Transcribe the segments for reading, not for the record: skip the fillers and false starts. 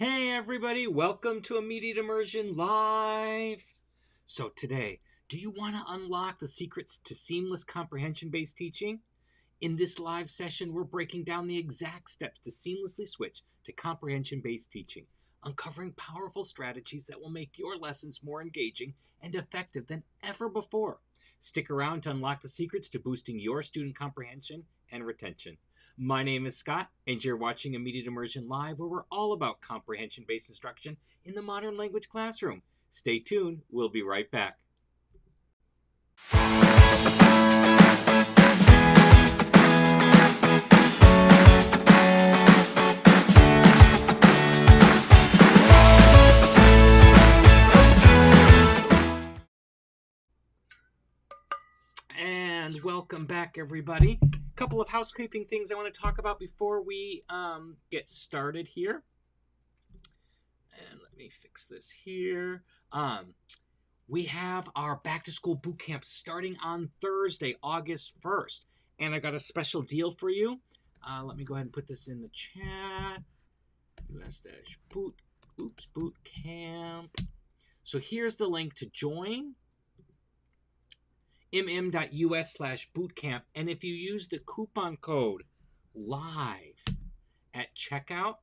Hey everybody, welcome to Immediate Immersion Live. So today, do you want to unlock the secrets to seamless comprehension-based teaching? In this live session, we're breaking down the exact steps to seamlessly switch to comprehension-based teaching, uncovering powerful strategies that will make your lessons more engaging and effective than ever before. Stick around to unlock the secrets to boosting your student comprehension and retention. My name is Scott, and you're watching Immediate Immersion Live, where we're all about comprehension-based instruction in the modern language classroom. Stay tuned. We'll be right back. And welcome back, everybody. A couple of housekeeping things I want to talk about before we get started here. And let me fix this here. We have our back-to-school boot camp starting on Thursday, August 1st. And I got a special deal for you. Let me go ahead and put this in the chat. US-boot camp. So here's the link to join. mm.us/bootcamp, and if you use the coupon code LIVE at checkout,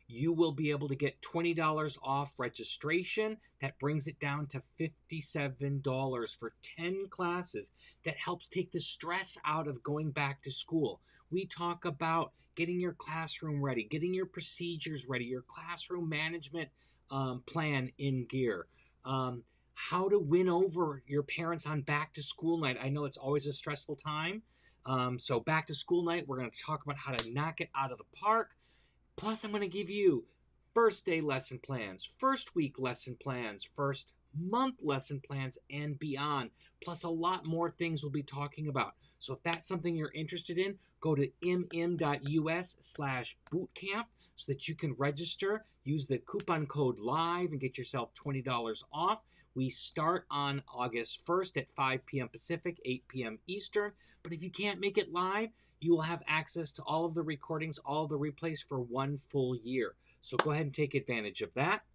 you will be able to get $20 off registration. That brings it down to $57 for 10 classes. That helps take the stress out of going back to school. We talk about getting your classroom ready, getting your procedures ready, your classroom management plan in gear, how to win over your parents on back to school night. I know it's always a stressful time. So back to school night, we're going to talk about how to knock it out of the park. Plus, I'm going to give you first day lesson plans, first week lesson plans, first month lesson plans, and beyond. Plus a lot more things we'll be talking about. So if that's something you're interested in, go to mm.us/bootcamp so that you can register. Use the coupon code LIVE and get yourself $20 off. We start on August 1st at 5 p.m. Pacific, 8 p.m. Eastern. But if you can't make it live, you will have access to all of the recordings, all of the replays for 1 full year. So go ahead and take advantage of that.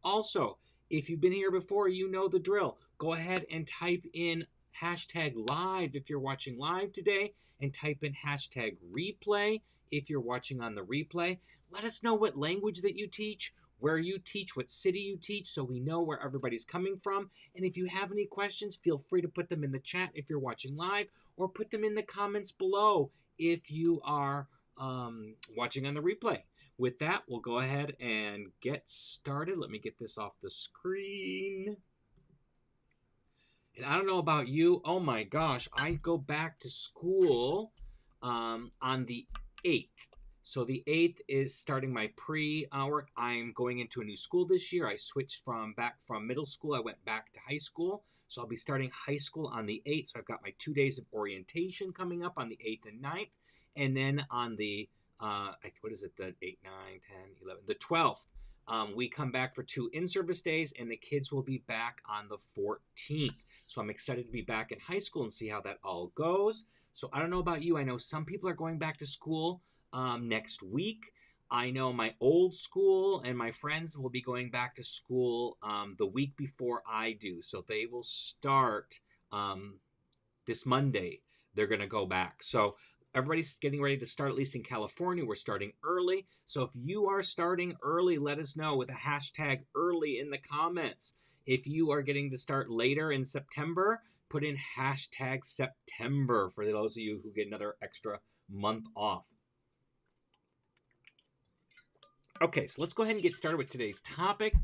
Also, if you've been here before, you know the drill. Go ahead and type in hashtag live if you're watching live today, and type in hashtag replay if you're watching on the replay. Let us know what language that you teach, where you teach, what city you teach, so we know where everybody's coming from. And if you have any questions, feel free to put them in the chat if you're watching live, or put them in the comments below if you are watching on the replay. With that, we'll go ahead and get started. Let me get this off the screen. And I don't know about you. Oh my gosh, I go back to school on the 8th. So the 8th is starting my pre-work. I'm going into a new school this year. I switched back from middle school. I went back to high school. So I'll be starting high school on the 8th. So I've got my 2 days of orientation coming up on the 8th and 9th. And then on the, what is it, the 8, 9, 10, 11, the 12th, we come back for 2 in-service days, and the kids will be back on the 14th. So I'm excited to be back in high school and see how that all goes. So I don't know about you. I know some people are going back to school next week. I know my old school and my friends will be going back to school the week before I do. So they will start this Monday. They're going to go back. So everybody's getting ready to start, at least in California. We're starting early. So if you are starting early, let us know with a hashtag early in the comments. If you are getting to start later in September, put in hashtag September for those of you who get another extra month off. Okay, so let's go ahead and get started with today's topic.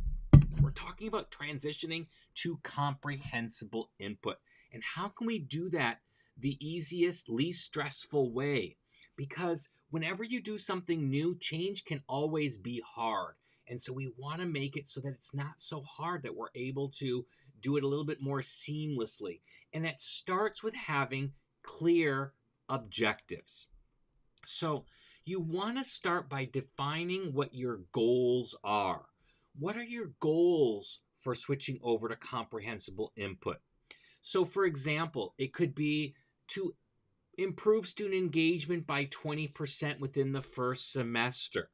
We're talking about transitioning to comprehensible input. And how can we do that the easiest, least stressful way? Because whenever you do something new, change can always be hard. And so we want to make it so that it's not so hard, that we're able to do it a little bit more seamlessly. And that starts with having clear objectives. So you want to start by defining what your goals are. What are your goals for switching over to comprehensible input? So for example, it could be to improve student engagement by 20% within the first semester.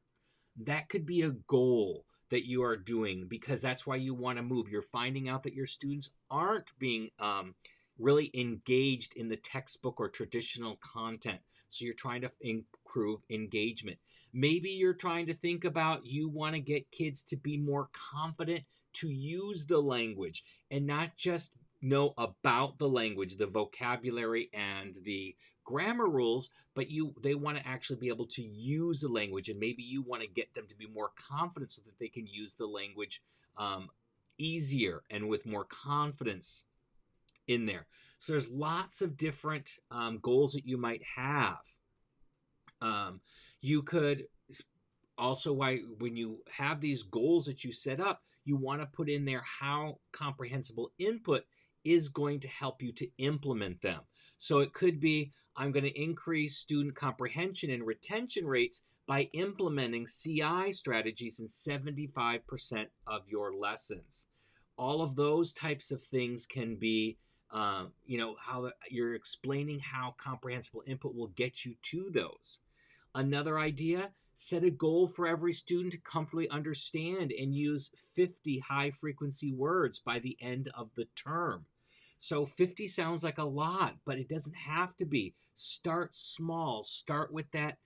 That could be a goal that you are doing because that's why you want to move. You're finding out that your students aren't being really engaged in the textbook or traditional content. So you're trying to improve engagement. Maybe you're trying to think about you want to get kids to be more confident to use the language and not just know about the language, the vocabulary and the grammar rules, but they want to actually be able to use the language, and maybe you want to get them to be more confident so that they can use the language easier and with more confidence in there. So there's lots of different goals that you might have. You could also, when you have these goals that you set up, you want to put in there how comprehensible input is going to help you to implement them. So it could be, I'm going to increase student comprehension and retention rates by implementing CI strategies in 75% of your lessons. All of those types of things can be, how you're explaining how comprehensible input will get you to those. Another idea, set a goal for every student to comfortably understand and use 50 high-frequency words by the end of the term. So 50 sounds like a lot, but it doesn't have to be. Start small. Start with that,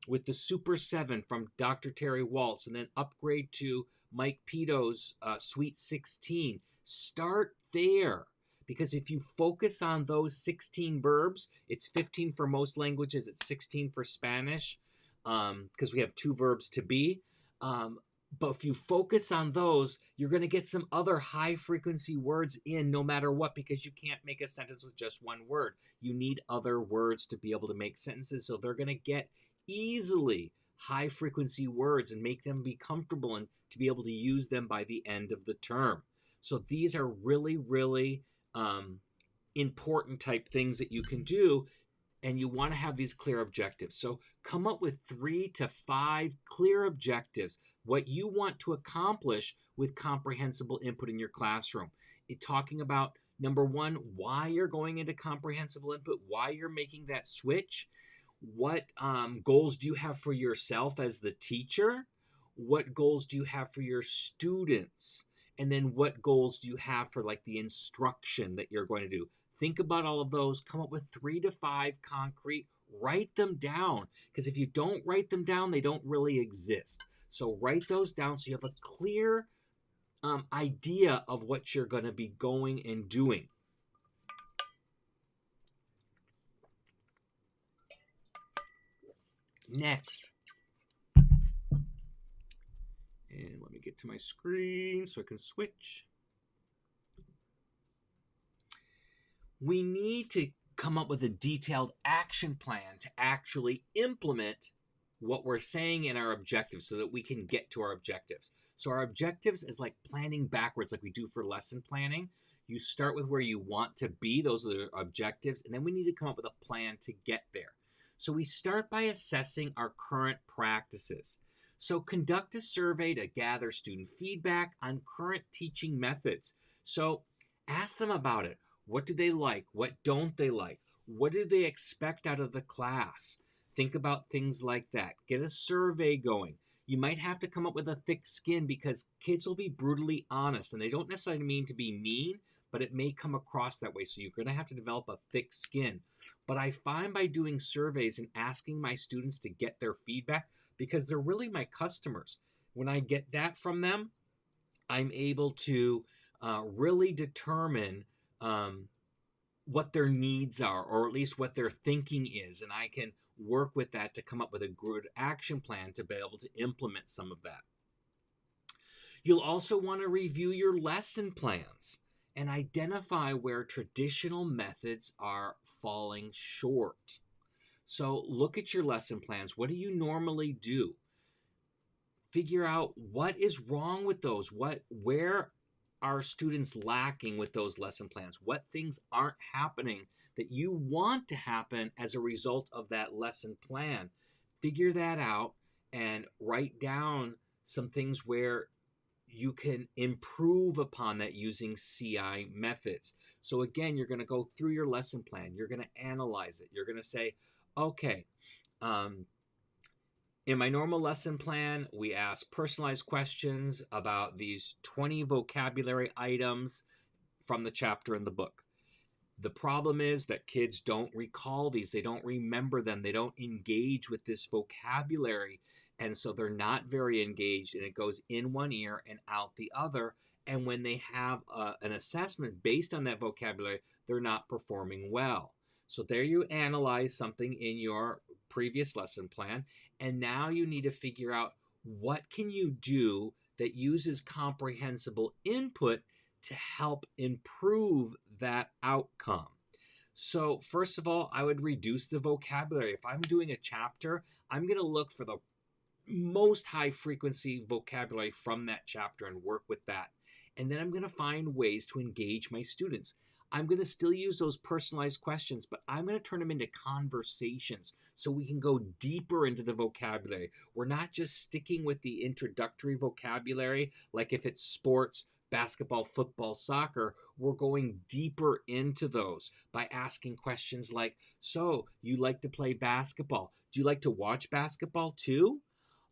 with the Super 7 from Dr. Terry Waltz, and then upgrade to Mike Peto's Sweet 16. Start there. Because if you focus on those 16 verbs, it's 15 for most languages, it's 16 for Spanish, because we have 2 verbs to be. But if you focus on those, you're going to get some other high-frequency words in no matter what, because you can't make a sentence with just one word. You need other words to be able to make sentences, so they're going to get easily high-frequency words and make them be comfortable and to be able to use them by the end of the term. So these are really, really important type things that you can do, and you want to have these clear objectives. So come up with 3 to 5 clear objectives, what you want to accomplish with comprehensible input in your classroom. Talking about, number 1, why you're going into comprehensible input, why you're making that switch, what goals do you have for yourself as the teacher, what goals do you have for your students, and then what goals do you have for like the instruction that you're going to do. Think about all of those, come up with 3 to 5 concrete, write them down, because if you don't write them down, they don't really exist. So write those down so you have a clear idea of what you're going to be going and doing. Next. And let me get to my screen so I can switch. We need to come up with a detailed action plan to actually implement what we're saying in our objectives so that we can get to our objectives. So our objectives is like planning backwards, like we do for lesson planning. You start with where you want to be, those are the objectives, and then we need to come up with a plan to get there. So we start by assessing our current practices. So conduct a survey to gather student feedback on current teaching methods. So ask them about it. What do they like? What don't they like? What do they expect out of the class? Think about things like that. Get a survey going. You might have to come up with a thick skin because kids will be brutally honest, and they don't necessarily mean to be mean, but it may come across that way. So you're going to have to develop a thick skin. But I find by doing surveys and asking my students to get their feedback, because they're really my customers. When I get that from them, I'm able to really determine what their needs are, or at least what their thinking is, and I can work with that to come up with a good action plan to be able to implement some of that. You'll also want to review your lesson plans and identify where traditional methods are falling short. So look at your lesson plans. What do you normally do? Figure out what is wrong with those. Where are students lacking with those lesson plans? What things aren't happening that you want to happen as a result of that lesson plan? Figure that out and write down some things where you can improve upon that using CI methods. So again, you're going to go through your lesson plan. You're going to analyze it. You're going to say, okay, In my normal lesson plan, we ask personalized questions about these 20 vocabulary items from the chapter in the book. The problem is that kids don't recall these. They don't remember them. They don't engage with this vocabulary. And so they're not very engaged, and it goes in one ear and out the other. And when they have an assessment based on that vocabulary, they're not performing well. So there you analyze something in your previous lesson plan, and now you need to figure out what can you do that uses comprehensible input to help improve that outcome. So first of all, I would reduce the vocabulary. If I'm doing a chapter, I'm going to look for the most high frequency vocabulary from that chapter and work with that. And then I'm going to find ways to engage my students. I'm going to still use those personalized questions, but I'm going to turn them into conversations so we can go deeper into the vocabulary. We're not just sticking with the introductory vocabulary, like if it's sports, basketball, football, soccer. We're going deeper into those by asking questions like, so you like to play basketball? Do you like to watch basketball too?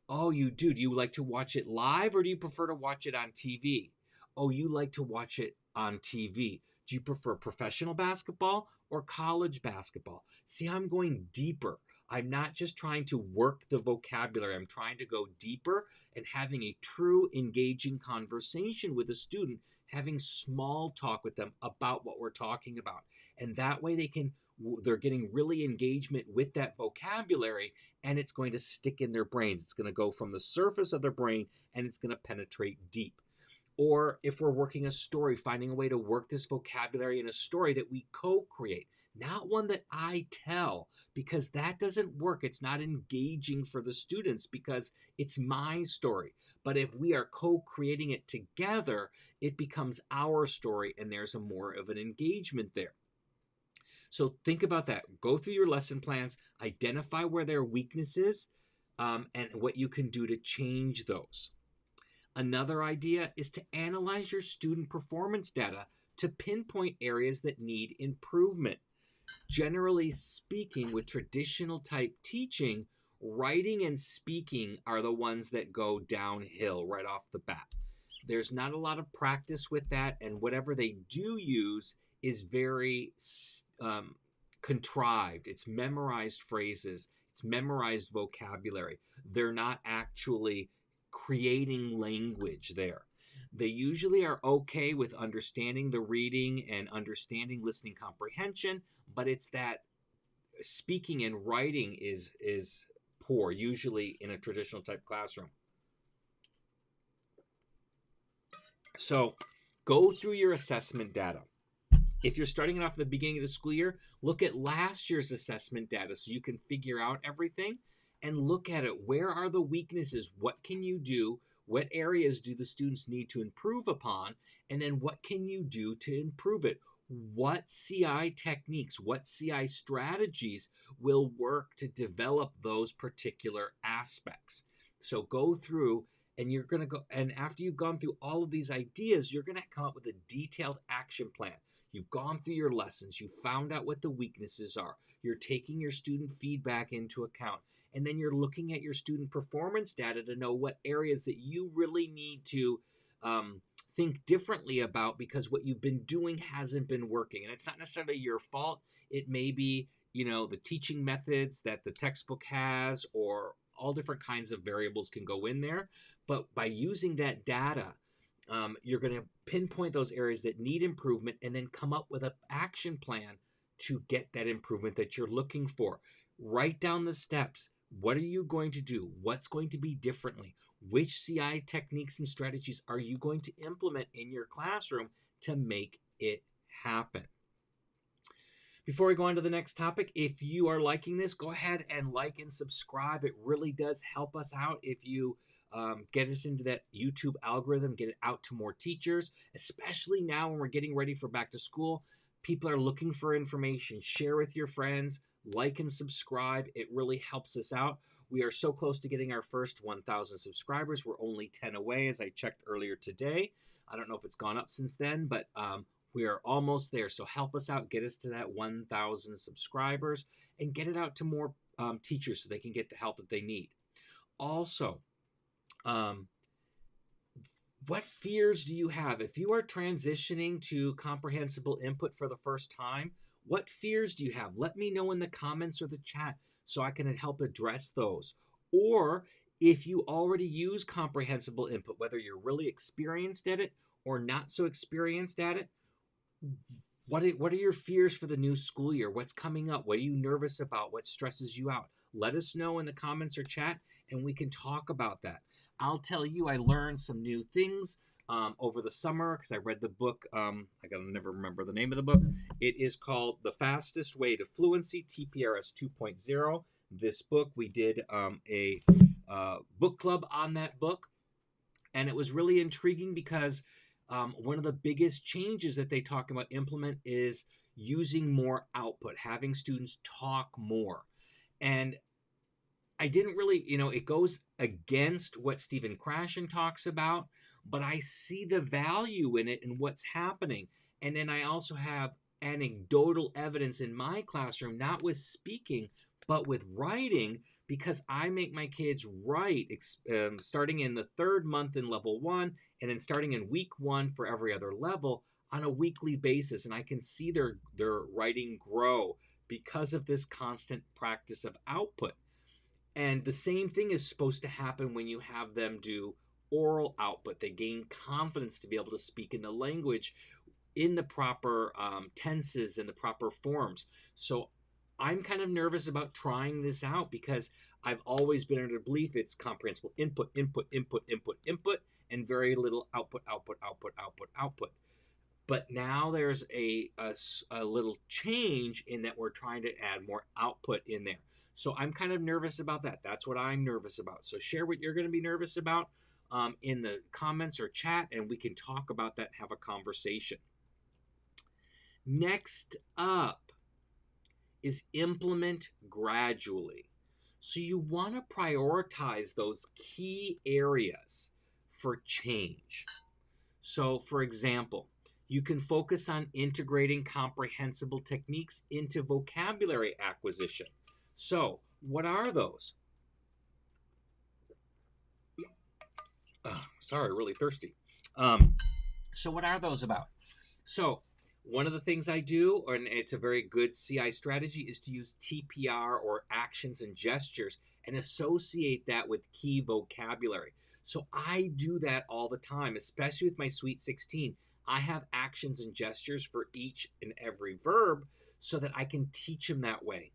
Oh, you do. Do you like to watch it live, or do you prefer to watch it on TV? Oh, you like to watch it on TV. Do you prefer professional basketball or college basketball? See, I'm going deeper. I'm not just trying to work the vocabulary. I'm trying to go deeper and having a true engaging conversation with a student, having small talk with them about what we're talking about. And that way they're getting really engagement with that vocabulary, and it's going to stick in their brains. It's going to go from the surface of their brain and it's going to penetrate deep. Or if we're working a story, finding a way to work this vocabulary in a story that we co-create, not one that I tell, because that doesn't work. It's not engaging for the students because it's my story. But if we are co-creating it together, it becomes our story, and there's more of an engagement there. So think about that. Go through your lesson plans, identify where there are weaknesses, and what you can do to change those. Another idea is to analyze your student performance data to pinpoint areas that need improvement. Generally speaking, with traditional type teaching, writing and speaking are the ones that go downhill right off the bat. There's not a lot of practice with that, and whatever they do use is very contrived. It's memorized phrases. It's memorized vocabulary. They're not actually creating language there. They usually are okay with understanding the reading and understanding listening comprehension, but it's that speaking and writing is poor, usually in a traditional type classroom. So go through your assessment data. If you're starting it off at the beginning of the school year, look at last year's assessment data so you can figure out everything. And look at it. Where are the weaknesses? What can you do? What areas do the students need to improve upon? And then what can you do to improve it? What CI techniques, what CI strategies will work to develop those particular aspects? So go through, and you're going to go, and after you've gone through all of these ideas, you're going to come up with a detailed action plan. You've gone through your lessons. You found out what the weaknesses are. You're taking your student feedback into account. And then you're looking at your student performance data to know what areas that you really need to think differently about, because what you've been doing hasn't been working. And it's not necessarily your fault. It may be, the teaching methods that the textbook has, or all different kinds of variables can go in there. But by using that data, you're going to pinpoint those areas that need improvement and then come up with an action plan to get that improvement that you're looking for. Write down the steps. What are you going to do? What's going to be differently? Which CI techniques and strategies are you going to implement in your classroom to make it happen? Before we go on to the next topic, if you are liking this, go ahead and like and subscribe. It really does help us out if you get us into that YouTube algorithm, get it out to more teachers, especially now when we're getting ready for back to school. People are looking for information. Share with your friends. Like and subscribe. It really helps us out. We are so close to getting our first 1,000 subscribers. We're only 10 away, as I checked earlier today. I don't know if it's gone up since then, but we are almost there. So help us out. Get us to that 1,000 subscribers and get it out to more teachers so they can get the help that they need. Also, what fears do you have? If you are transitioning to comprehensible input for the first time, what fears do you have? Let me know in the comments or the chat so I can help address those. Or if you already use comprehensible input, whether you're really experienced at it or not so experienced at it, what are your fears for the new school year? What's coming up? What are you nervous about? What stresses you out? Let us know in the comments or chat, and we can talk about that. I'll tell you, I learned some new things over the summer because I read the book. I gotta never remember the name of the book. It is called The Fastest Way to Fluency, TPRS 2.0. This book, we did a book club on that book, and it was really intriguing because one of the biggest changes that they talk about implement is using more output, having students talk more. And I didn't really, it goes against what Stephen Krashen talks about, but I see the value in it and what's happening. And then I also have anecdotal evidence in my classroom, not with speaking, but with writing, because I make my kids write starting in the third month in level 1 and then starting in week 1 for every other level on a weekly basis. And I can see their writing grow because of this constant practice of output. And the same thing is supposed to happen when you have them do oral output. They gain confidence to be able to speak in the language in the proper tenses and the proper forms. So I'm kind of nervous about trying this out because I've always been under the belief it's comprehensible input, input, input, input, input, and very little output, output, output, output, output. But now there's a little change in that we're trying to add more output in there. So I'm kind of nervous about that. That's what I'm nervous about. So share what you're going to be nervous about in the comments or chat, and we can talk about that and have a conversation. Next up is implement gradually. So you want to prioritize those key areas for change. So for example, you can focus on integrating comprehensible techniques into vocabulary acquisition. So what are those? Sorry, really thirsty. So what are those about? So one of the things I do, and it's a very good CI strategy, is to use TPR or actions and gestures and associate that with key vocabulary. So I do that all the time, especially with my Sweet 16. I have actions and gestures for each and every verb so that I can teach them that way.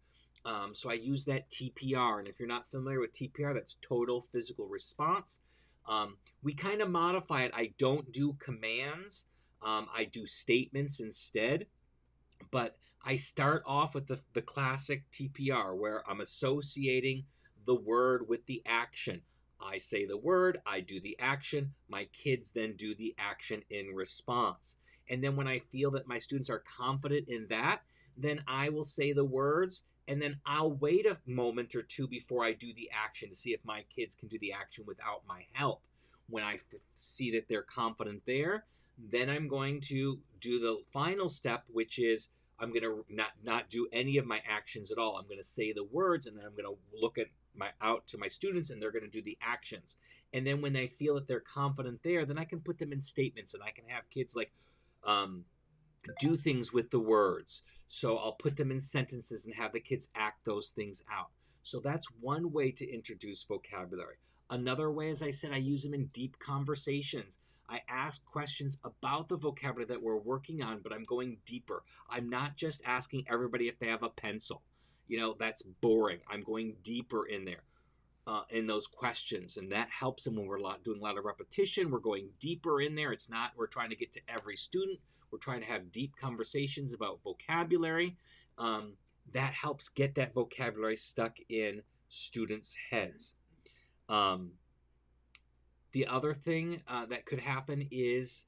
So I use that TPR. And if you're not familiar with TPR, that's total physical response. We kind of modify it. I don't do commands. I do statements instead, but I start off with the classic TPR where I'm associating the word with the action. I say the word, I do the action, my kids then do the action in response. And then when I feel that my students are confident in that, then I will say the words, and then I'll wait a moment or two before I do the action to see if my kids can do the action without my help. When I see that they're confident there, then I'm going to do the final step, which is I'm going to not do any of my actions at all. I'm going to say the words, and then I'm going to look at out to my students, and they're going to do the actions. And then when they feel that they're confident there, then I can put them in statements, and I can have kids like do things with the words. So I'll put them in sentences and have the kids act those things out. So that's one way to introduce vocabulary. Another way, as I said, I use them in deep conversations. I ask questions about the vocabulary that we're working on, but I'm going deeper. I'm not just asking everybody if they have a pencil. That's boring. I'm going deeper in there, in those questions, and that helps them when we're doing a lot of repetition. We're going deeper in there. It's not we're trying to get to every student. We're trying to have deep conversations about vocabulary. That helps get that vocabulary stuck in students' heads. The other thing that could happen is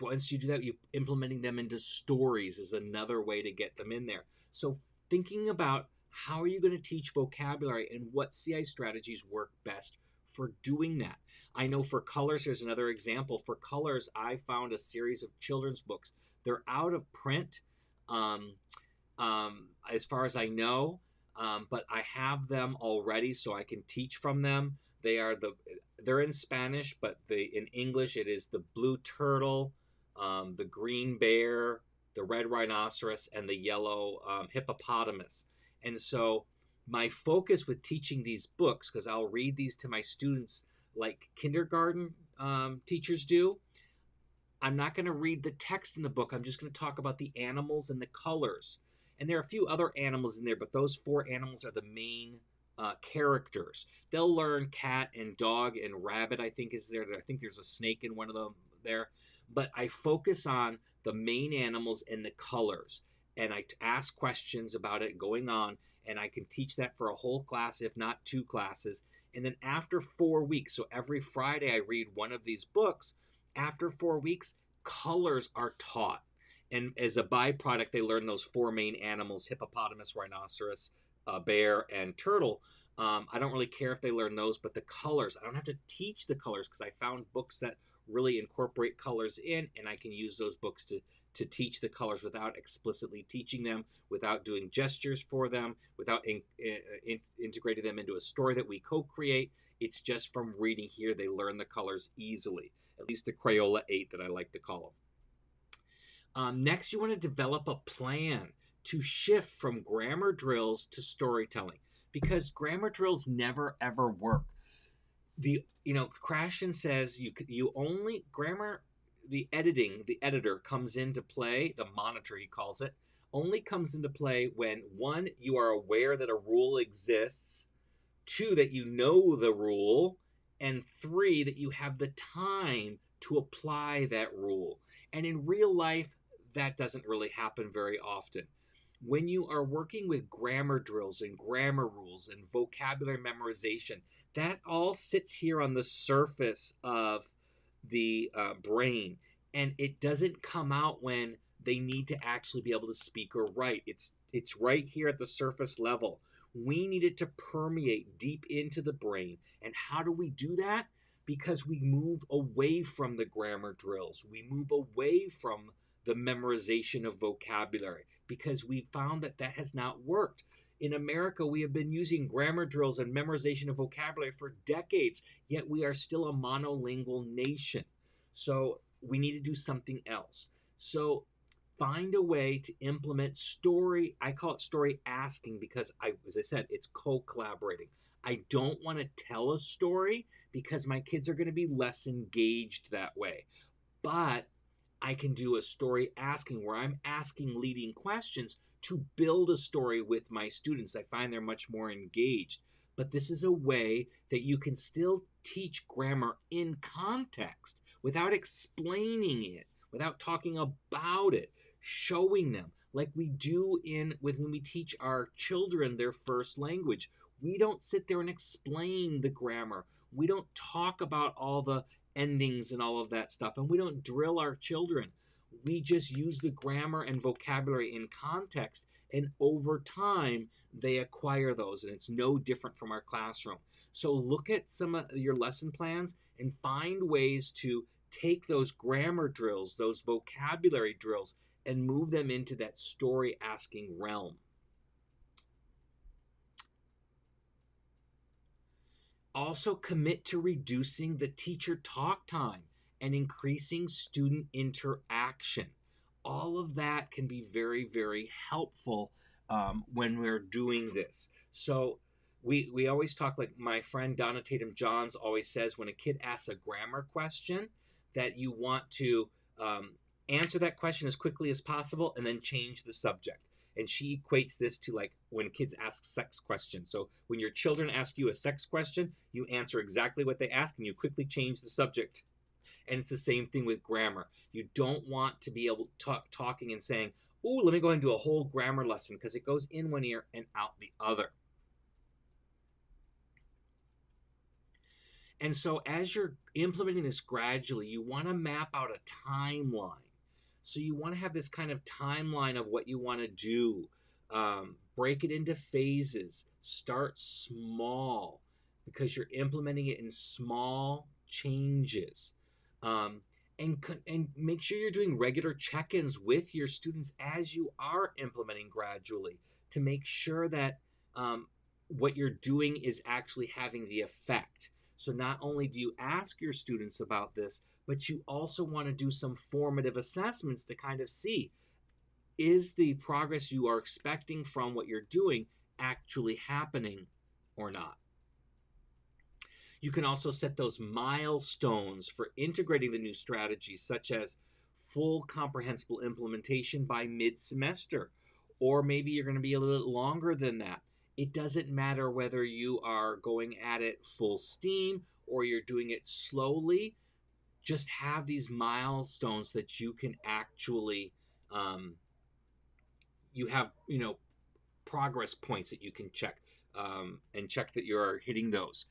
once you do that, you implementing them into stories is another way to get them in there. So thinking about how are you going to teach vocabulary and what CI strategies work best for doing that. I know for colors, here's another example. For colors, I found a series of children's books. They're out of print as far as I know. but I have them already so I can teach from them. They're in Spanish, but in English it is the blue turtle, the green bear, the red rhinoceros, and the yellow hippopotamus. And so my focus with teaching these books, because I'll read these to my students like kindergarten teachers do, I'm not going to read the text in the book. I'm just going to talk about the animals and the colors. And there are a few other animals in there, but those 4 animals are the main characters. They'll learn cat and dog and rabbit, I think, is there. I think there's a snake in one of them there. But I focus on the main animals and the colors. And I ask questions about it going on. And I can teach that for a whole class, if not 2 classes. And then after 4 weeks, so every Friday I read one of these books. After 4 weeks, colors are taught. And as a byproduct, they learn those 4 main animals: hippopotamus, rhinoceros, bear, and turtle. I don't really care if they learn those, but the colors, I don't have to teach the colors because I found books that really incorporate colors in, and I can use those books to teach the colors without explicitly teaching them, without doing gestures for them, without integrating them into a story that we co-create. It's just from reading here, they learn the colors easily. At least the Crayola 8 that I like to call them. Next, you want to develop a plan to shift from grammar drills to storytelling, because grammar drills never ever work. Krashen says you only grammar. The editor comes into play. The monitor, he calls it, only comes into play when 1, you are aware that a rule exists, 2, that you know the rule, and 3, that you have the time to apply that rule. And in real life, that doesn't really happen very often. When you are working with grammar drills and grammar rules and vocabulary memorization, that all sits here on the surface of the brain, and it doesn't come out when they need to actually be able to speak or write. It's right here at the surface level. We need it to permeate deep into the brain. And how do we do that? Because we move away from the grammar drills. We move away from the memorization of vocabulary, because we found that has not worked. In America, we have been using grammar drills and memorization of vocabulary for decades, yet we are still a monolingual nation. So we need to do something else. So find a way to implement story. I call it story asking because, as I said, it's co-collaborating. I don't want to tell a story because my kids are going to be less engaged that way. But I can do a story asking where I'm asking leading questions to build a story with my students. I find they're much more engaged. But this is a way that you can still teach grammar in context without explaining it, without talking about it, showing them like we do when we teach our children their first language. We don't sit there and explain the grammar. We don't talk about all the endings and all of that stuff, and we don't drill our children. We just use the grammar and vocabulary in context, and over time they acquire those, and it's no different from our classroom. So look at some of your lesson plans and find ways to take those grammar drills, those vocabulary drills, and move them into that story asking realm. Also commit to reducing the teacher talk time and increasing student interaction. All of that can be very, very helpful when we're doing this. So we always talk, like my friend Donna Tatum Johns always says, when a kid asks a grammar question, that you want to answer that question as quickly as possible and then change the subject. And she equates this to like when kids ask sex questions. So when your children ask you a sex question, you answer exactly what they ask and you quickly change the subject. And it's the same thing with grammar. You don't want to be able to talking and saying, "Oh, let me go and do a whole grammar lesson," because it goes in one ear and out the other. And so as you're implementing this gradually, you want to map out a timeline. So you want to have this kind of timeline of what you want to do. Break it into phases. Start small because you're implementing it in small changes. And make sure you're doing regular check-ins with your students as you are implementing gradually to make sure that what you're doing is actually having the effect. So not only do you ask your students about this, but you also want to do some formative assessments to kind of see, is the progress you are expecting from what you're doing actually happening or not? You can also set those milestones for integrating the new strategies, such as full comprehensible implementation by mid-semester, or maybe you're going to be a little longer than that. It doesn't matter whether you are going at it full steam or you're doing it slowly. Just have these milestones that you can actually, you have, progress points that you can check, and check that you're hitting those.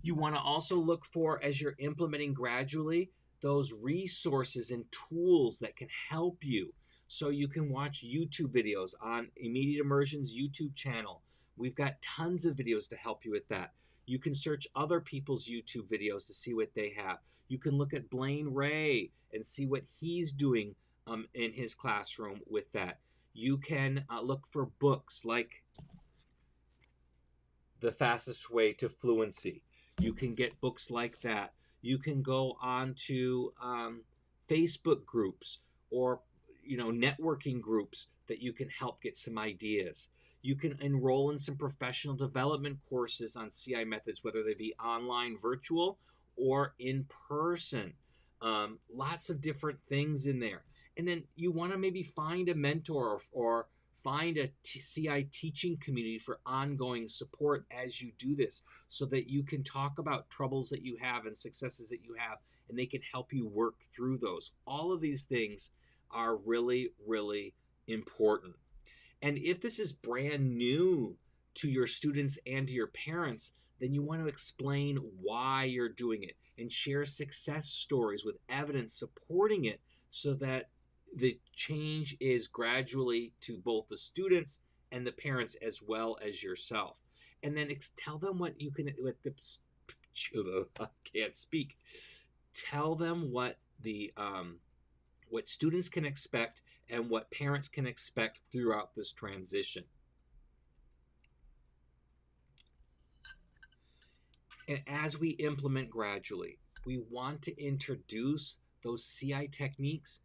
You want to also look for, as you're implementing gradually, those resources and tools that can help you. So you can watch YouTube videos on Immediate Immersion's YouTube channel. We've got tons of videos to help you with that. You can search other people's YouTube videos to see what they have. You can look at Blaine Ray and see what he's doing in his classroom with that. You can look for books like The Fastest Way to Fluency. You can get books like that. You can go on to Facebook groups or networking groups that you can help get some ideas. You can enroll in some professional development courses on CI methods, whether they be online, virtual, or in person. Lots of different things in there. And then you want to maybe find a mentor or find a CI teaching community for ongoing support as you do this, so that you can talk about troubles that you have and successes that you have, and they can help you work through those. All of these things are really, really important. And if this is brand new to your students and to your parents, then you want to explain why you're doing it and share success stories with evidence supporting it, so that the change is gradually to both the students and the parents as well as yourself. And then tell them what you can, I can't speak. Tell them what what students can expect and what parents can expect throughout this transition. And as we implement gradually, we want to introduce those CI techniques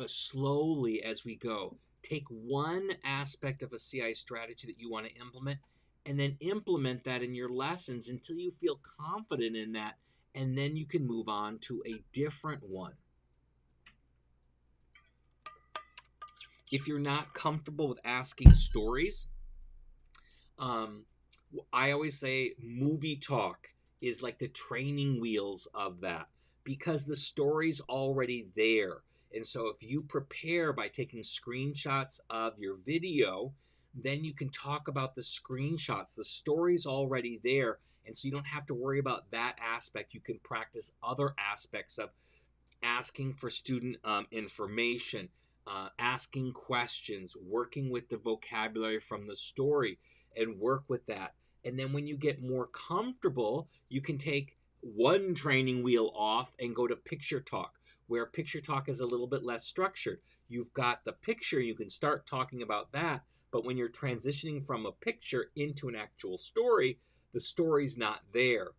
slowly as we go. Take one aspect of a CI strategy that you want to implement, and then implement that in your lessons until you feel confident in that, and then you can move on to a different one. If you're not comfortable with asking stories, I always say movie talk is like the training wheels of that, because the story's already there. And so if you prepare by taking screenshots of your video, then you can talk about the screenshots. The story's already there, and so you don't have to worry about that aspect. You can practice other aspects of asking for student information, asking questions, working with the vocabulary from the story, and work with that. And then when you get more comfortable, you can take one training wheel off and go to picture talk, where picture talk is a little bit less structured. You've got the picture, you can start talking about that, but when you're transitioning from a picture into an actual story, the story's not there.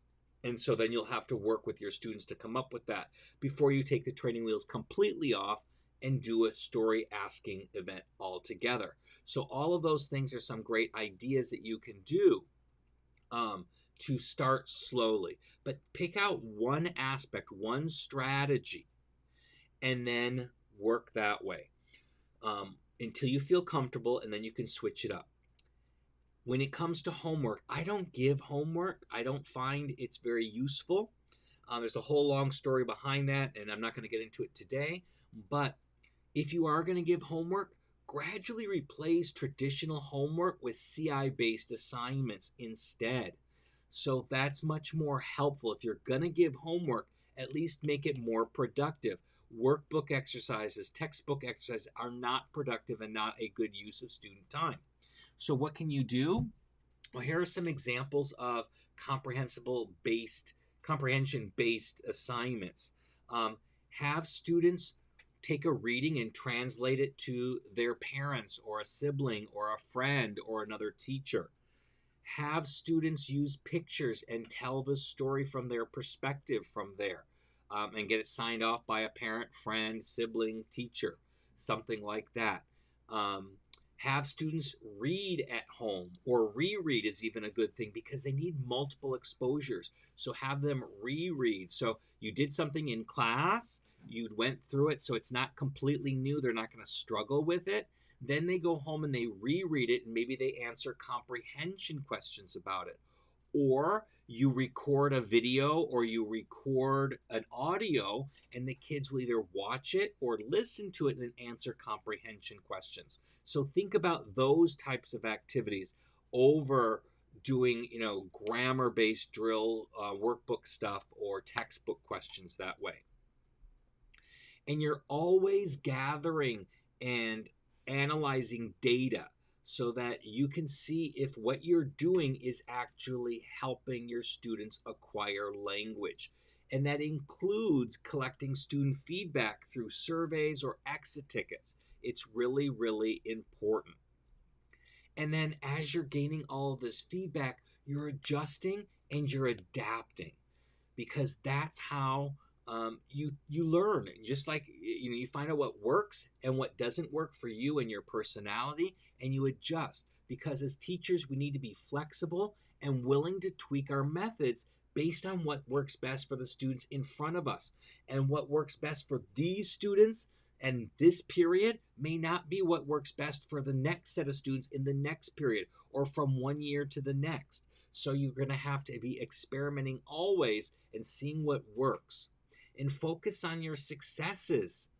And so then you'll have to work with your students to come up with that before you take the training wheels completely off and do a story asking event altogether. So all of those things are some great ideas that you can do to start slowly. But pick out one aspect, one strategy, and then work that way until you feel comfortable, and then you can switch it up. When it comes to homework, I don't give homework. I don't find it's very useful. There's a whole long story behind that, and I'm not going to get into it today. But if you are going to give homework, gradually replace traditional homework with CI-based assignments instead. So that's much more helpful. If you're going to give homework, at least make it more productive. Workbook exercises, textbook exercises are not productive and not a good use of student time. So what can you do? Well, here are some examples of comprehension-based assignments. Have students take a reading and translate it to their parents or a sibling or a friend or another teacher. Have students use pictures and tell the story from their perspective from there, and get it signed off by a parent, friend, sibling, teacher, something like that. Have students read at home, or reread is even a good thing because they need multiple exposures. So have them reread. So you did something in class, you went through it, so it's not completely new. They're not going to struggle with it. Then they go home and they reread it, and maybe they answer comprehension questions about it. Or you record a video or you record an audio, and the kids will either watch it or listen to it and answer comprehension questions. So think about those types of activities over doing, grammar-based drill workbook stuff or textbook questions that way. And you're always gathering and analyzing data so that you can see if what you're doing is actually helping your students acquire language. And that includes collecting student feedback through surveys or exit tickets. It's really, really important. And then as you're gaining all of this feedback, you're adjusting and you're adapting, because that's how you learn. Just like you find out what works and what doesn't work for you and your personality, and you adjust. Because as teachers, we need to be flexible and willing to tweak our methods based on what works best for the students in front of us. And what works best for these students and this period may not be what works best for the next set of students in the next period, or from one year to the next. So you're going to have to be experimenting always and seeing what works. And focus on your successes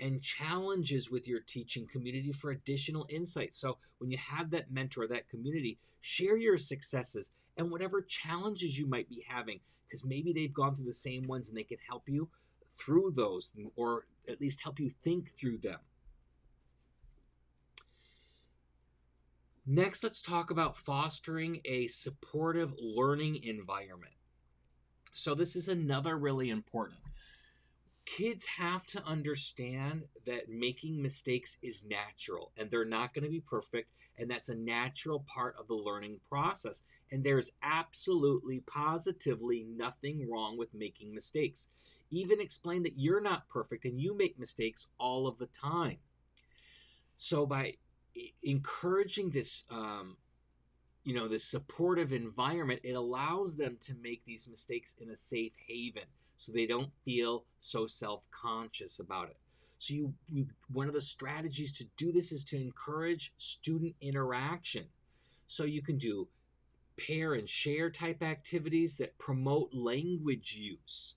and challenges with your teaching community for additional insights. So when you have that mentor, that community, share your successes and whatever challenges you might be having, because maybe they've gone through the same ones and they can help you through those, or at least help you think through them. Next, let's talk about fostering a supportive learning environment. So this is another really important. Kids have to understand that making mistakes is natural, and they're not going to be perfect, and that's a natural part of the learning process. And there's absolutely, positively nothing wrong with making mistakes. Even explain that you're not perfect and you make mistakes all of the time. So by encouraging this, this supportive environment, it allows them to make these mistakes in a safe haven, so they don't feel so self-conscious about it. So one of the strategies to do this is to encourage student interaction. So you can do pair and share type activities that promote language use,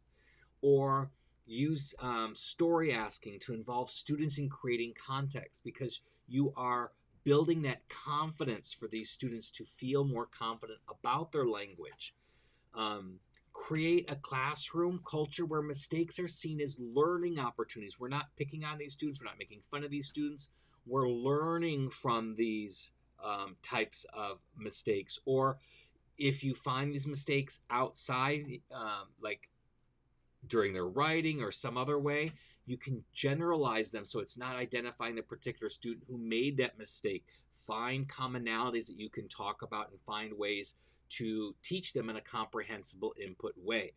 or use story asking to involve students in creating context, because you are building that confidence for these students to feel more confident about their language. Create a classroom culture where mistakes are seen as learning opportunities. We're not picking on these students. We're not making fun of these students. We're learning from these types of mistakes. Or if you find these mistakes outside, like during their writing or some other way, you can generalize them so it's not identifying the particular student who made that mistake. Find commonalities that you can talk about and find ways to teach them in a comprehensible input way.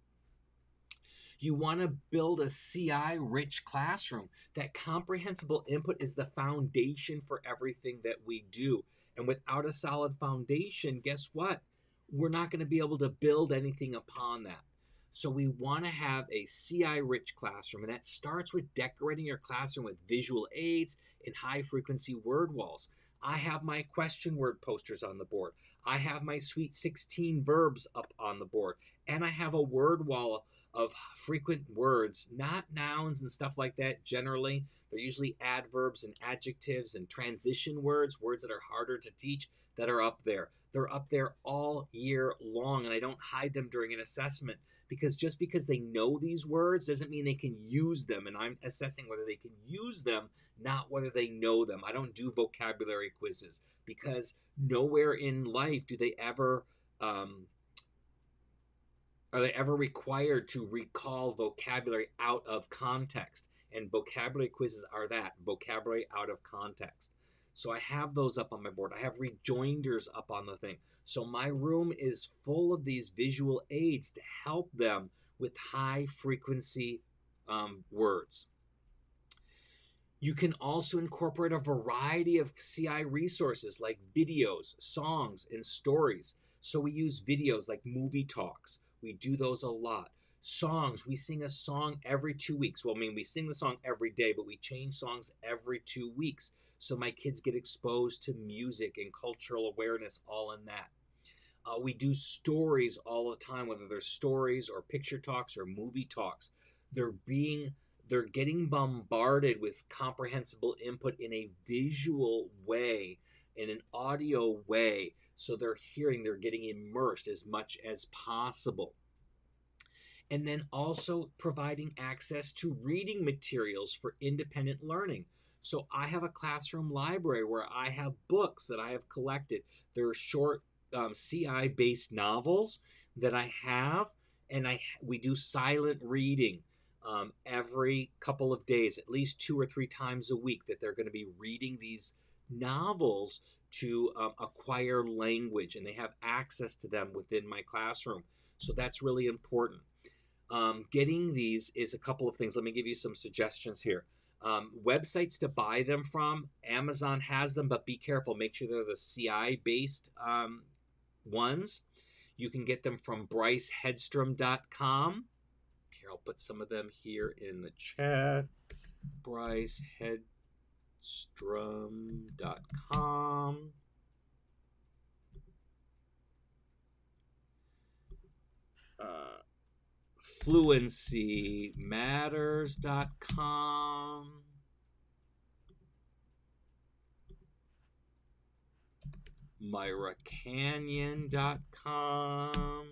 You want to build a CI-rich classroom. That comprehensible input is the foundation for everything that we do. And without a solid foundation, guess what? We're not going to be able to build anything upon that. So we want to have a CI-rich classroom, and that starts with decorating your classroom with visual aids and high-frequency word walls. I have my question word posters on the board. I have my Sweet 16 verbs up on the board, and I have a word wall of frequent words, not nouns and stuff like that. Generally, they're usually adverbs and adjectives and transition words, words that are harder to teach, that are up there. They're up there all year long, and I don't hide them during an assessment, because just because they know these words doesn't mean they can use them, and I'm assessing whether they can use them, not whether they know them. I don't do vocabulary quizzes, because nowhere in life do they ever are they ever required to recall vocabulary out of context. And vocabulary quizzes are that, vocabulary out of context. So I have those up on my board. I have rejoinders up on the thing. So my room is full of these visual aids to help them with high frequency words. You can also incorporate a variety of CI resources like videos, songs, and stories. So we use videos like movie talks. We do those a lot. Songs, we sing a song every 2 weeks. Well, I mean, we sing the song every day, but we change songs every 2 weeks. So my kids get exposed to music and cultural awareness all in that. We do stories all the time, whether they're stories or picture talks or movie talks. They're getting bombarded with comprehensible input in a visual way, in an audio way. So they're getting immersed as much as possible. And then also providing access to reading materials for independent learning. So I have a classroom library where I have books that I have collected. They're short CI-based novels that I have, and we do silent reading every couple of days, at least 2 or 3 times a week, that they're going to be reading these novels to acquire language, and they have access to them within my classroom. So that's really important. Getting these is a couple of things. Let me give you some suggestions here. Websites to buy them from. Amazon has them, but be careful. Make sure they're the CI-based ones. You can get them from BryceHedstrom.com. Here, I'll put some of them here in the chat. BryceHedstrom.com. FluencyMatters.com. MyraCanyon.com.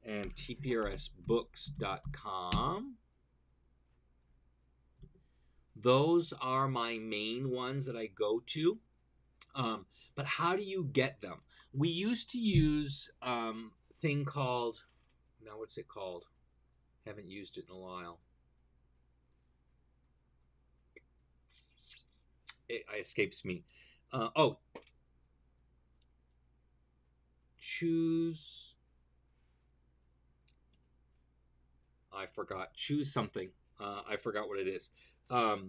And TPRSBooks.com. Those are my main ones that I go to. But how do you get them? We used to use thing called, now what's it called? Haven't used it in a while. It escapes me. Choose. I forgot. Choose something. I forgot what it is. But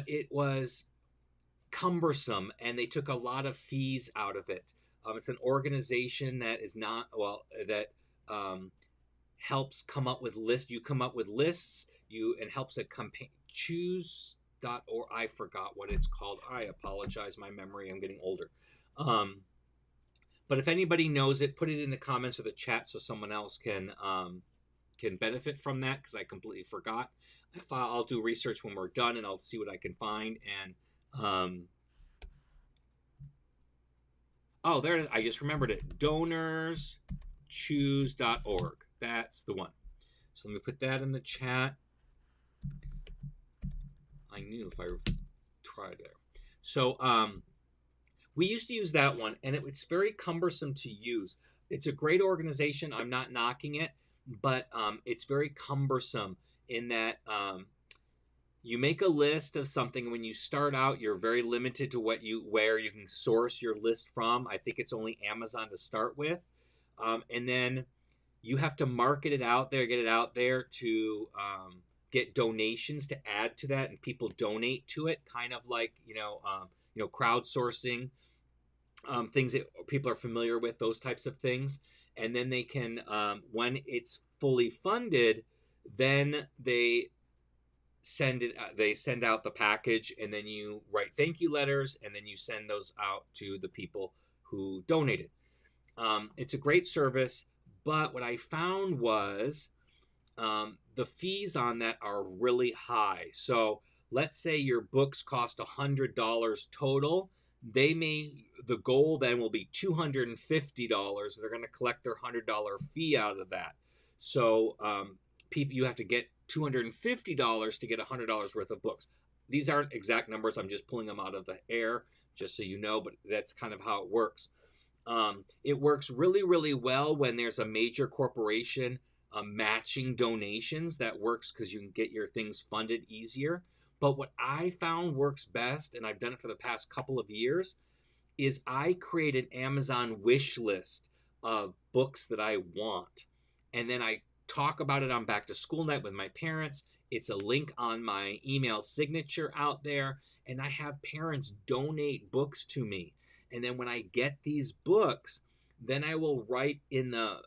it was cumbersome, and they took a lot of fees out of it. It's an organization that is not, that helps come up with lists. You come up with lists, and helps at choose.org. I forgot what it's called. I apologize. My memory, I'm getting older. But if anybody knows it, put it in the comments or the chat so someone else can benefit from that, because I completely forgot. I'll do research when we're done, and I'll see what I can find. And there it is. I just remembered it. DonorsChoose.org. That's the one. So let me put that in the chat. I knew if I tried there. So we used to use that one, and it's very cumbersome to use. It's a great organization. I'm not knocking it, but it's very cumbersome in that you make a list of something. When you start out, you're very limited to where you can source your list from. I think it's only Amazon to start with. And then you have to market it out there, get it out there to get donations to add to that, and people donate to it, kind of like, crowdsourcing, things that people are familiar with, those types of things. And then they can, when it's fully funded, then they send out the package, and then you write thank you letters, and then you send those out to the people who donated. It's a great service, but what I found was the fees on that are really high. So let's say your books cost $100 total. The goal then will be $250. They're going to collect their $100 fee out of that. So you have to get $250 to get $100 worth of books. These aren't exact numbers. I'm just pulling them out of the air, just so you know, but that's kind of how it works. It works really, really well when there's a major corporation matching donations. That works because you can get your things funded easier. But what I found works best, and I've done it for the past couple of years, is I create an Amazon wish list of books that I want. And then I talk about it on back to school night with my parents. It's a link on my email signature out there. And I have parents donate books to me. And then when I get these books, then I will write in the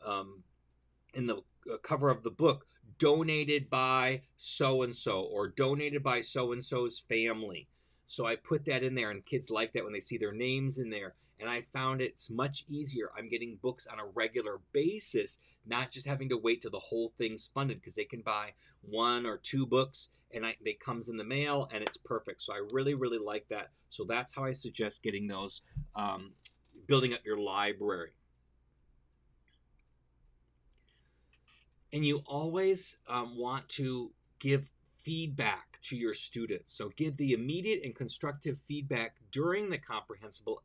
cover of the book, donated by so and so, or donated by so and so's family. So I put that in there, and kids like that when they see their names in there. And I found it's much easier. I'm getting books on a regular basis, not just having to wait till the whole thing's funded, because they can buy 1 or 2 books and it comes in the mail and it's perfect. So I really, really like that. So that's how I suggest getting those, building up your library. And you always want to give feedback to your students. So give the immediate and constructive feedback during the comprehensible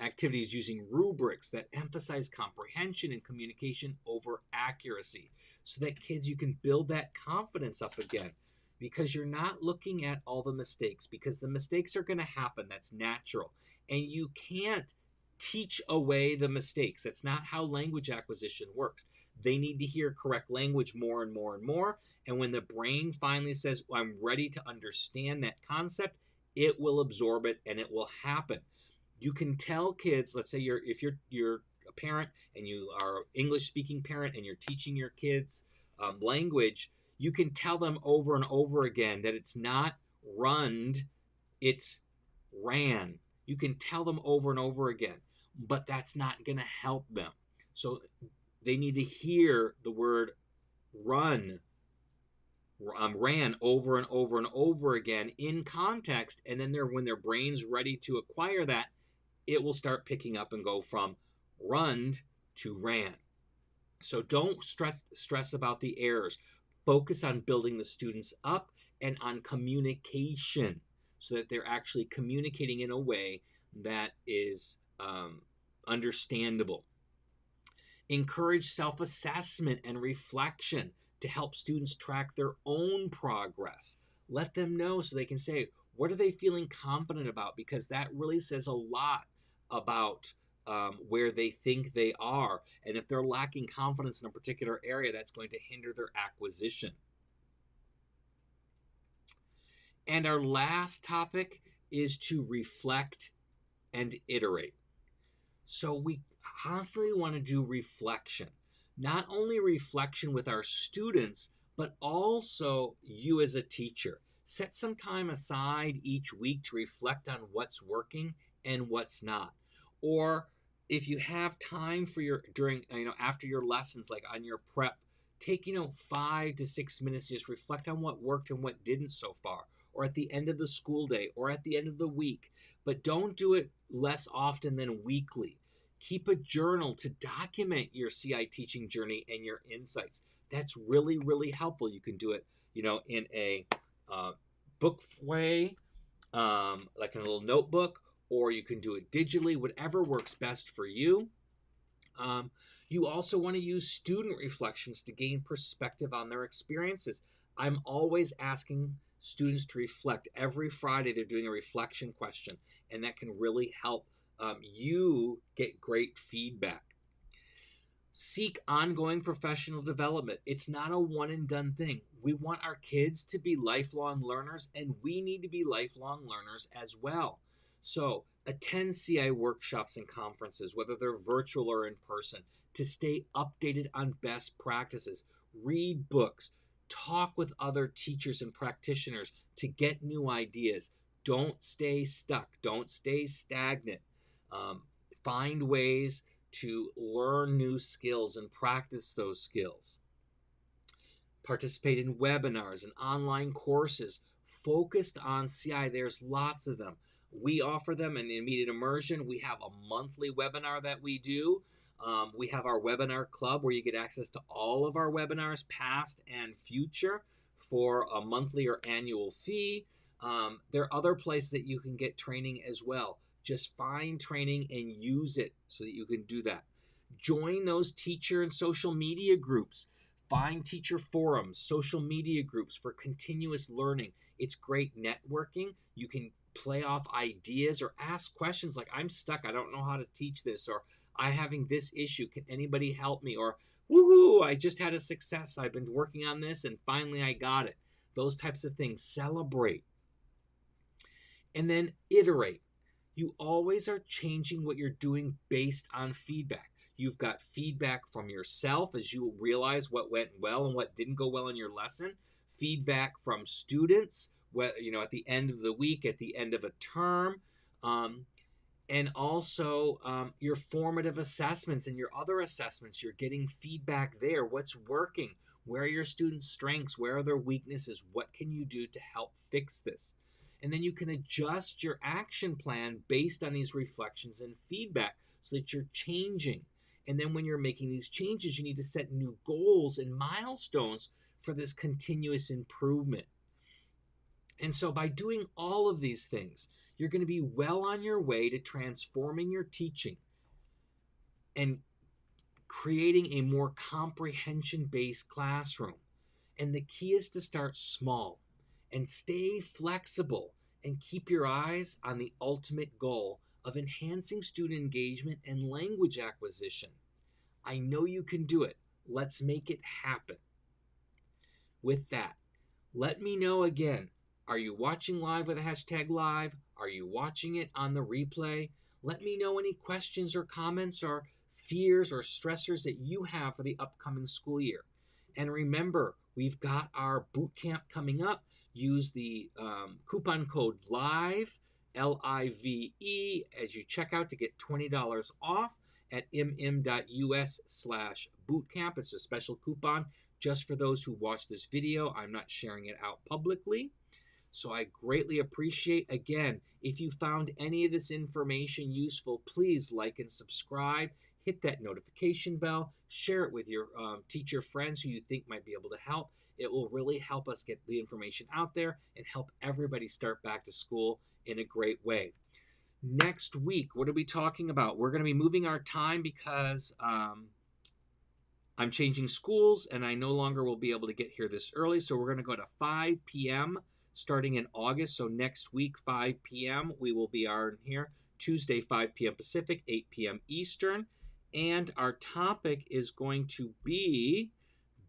activities using rubrics that emphasize comprehension and communication over accuracy, so that kids, you can build that confidence up again, because you're not looking at all the mistakes, because the mistakes are going to happen. That's natural. And you can't teach away the mistakes. That's not how language acquisition works. They need to hear correct language more and more and more. And when the brain finally says, well, I'm ready to understand that concept, it will absorb it and it will happen. You can tell kids, let's say if you're a parent and you are an English speaking parent and you're teaching your kids language, you can tell them over and over again that it's not runned, it's ran. You can tell them over and over again, but that's not going to help them. So they need to hear the word run, ran over and over and over again in context, and then when their brain's ready to acquire that, it will start picking up and go from runned to ran. So don't stress about the errors. Focus on building the students up and on communication, so that they're actually communicating in a way that is understandable. Encourage self-assessment and reflection to help students track their own progress. Let them know so they can say, what are they feeling confident about? Because that really says a lot about where they think they are. And if they're lacking confidence in a particular area, that's going to hinder their acquisition. And our last topic is to reflect and iterate. So we constantly want to do reflection. Not only reflection with our students, but also you as a teacher. Set some time aside each week to reflect on what's working and what's not. Or if you have time for after your lessons, like on your prep, take 5 to 6 minutes to just reflect on what worked and what didn't so far, or at the end of the school day, or at the end of the week. But don't do it less often than weekly. Keep a journal to document your CI teaching journey and your insights. That's really, really helpful. You can do it, in a book way, like in a little notebook, or you can do it digitally, whatever works best for you. You also want to use student reflections to gain perspective on their experiences. I'm always asking students to reflect. Every Friday they're doing a reflection question, and that can really help you get great feedback. Seek ongoing professional development. It's not a one and done thing. We want our kids to be lifelong learners, and we need to be lifelong learners as well. So attend CI workshops and conferences, whether they're virtual or in person, to stay updated on best practices. Read books. Talk with other teachers and practitioners to get new ideas. Don't stay stuck. Don't stay stagnant. Find ways to learn new skills and practice those skills. Participate in webinars and online courses focused on CI. There's lots of them. We offer them in immediate immersion. We have a monthly webinar that we do. We have our webinar club where you get access to all of our webinars, past and future, for a monthly or annual fee. There are other places that you can get training as well. Just find training and use it so that you can do that. Join those teacher and social media groups. Find teacher forums, social media groups for continuous learning. It's great networking. You can play off ideas or ask questions like, I'm stuck, I don't know how to teach this, or I'm having this issue, can anybody help me? Or, woohoo, I just had a success, I've been working on this and finally I got it. Those types of things. Celebrate. And then iterate. You always are changing what you're doing based on feedback. You've got feedback from yourself as you realize what went well and what didn't go well in your lesson. Feedback from students, at the end of the week, at the end of a term, and also your formative assessments and your other assessments. You're getting feedback there. What's working? Where are your students' strengths? Where are their weaknesses? What can you do to help fix this? And then you can adjust your action plan based on these reflections and feedback so that you're changing. And then when you're making these changes, you need to set new goals and milestones for this continuous improvement. And so by doing all of these things, you're going to be well on your way to transforming your teaching and creating a more comprehension-based classroom. And the key is to start small and stay flexible and keep your eyes on the ultimate goal of enhancing student engagement and language acquisition. I know you can do it. Let's make it happen. With that, let me know again. Are you watching live with a hashtag live? Are you watching it on the replay? Let me know any questions or comments or fears or stressors that you have for the upcoming school year. And remember, we've got our boot camp coming up. Use the coupon code LIVE, L-I-V-E, as you check out to get $20 off at mm.us/bootcamp. It's a special coupon just for those who watch this video. I'm not sharing it out publicly. So I greatly appreciate, again, if you found any of this information useful, please like and subscribe. Hit that notification bell. Share it with your teacher friends who you think might be able to help. It will really help us get the information out there and help everybody start back to school in a great way. Next week, what are we talking about? We're going to be moving our time because I'm changing schools and I no longer will be able to get here this early. So we're going to go to 5 p.m. starting in August. So next week, 5 p.m., we will be on here. Tuesday, 5 p.m. Pacific, 8 p.m. Eastern. And our topic is going to be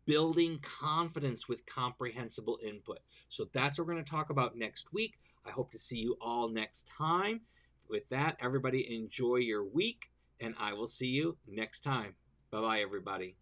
building confidence with comprehensible input. So that's what we're going to talk about next week. I hope to see you all next time. With that, everybody enjoy your week, and I will see you next time. Bye-bye, everybody.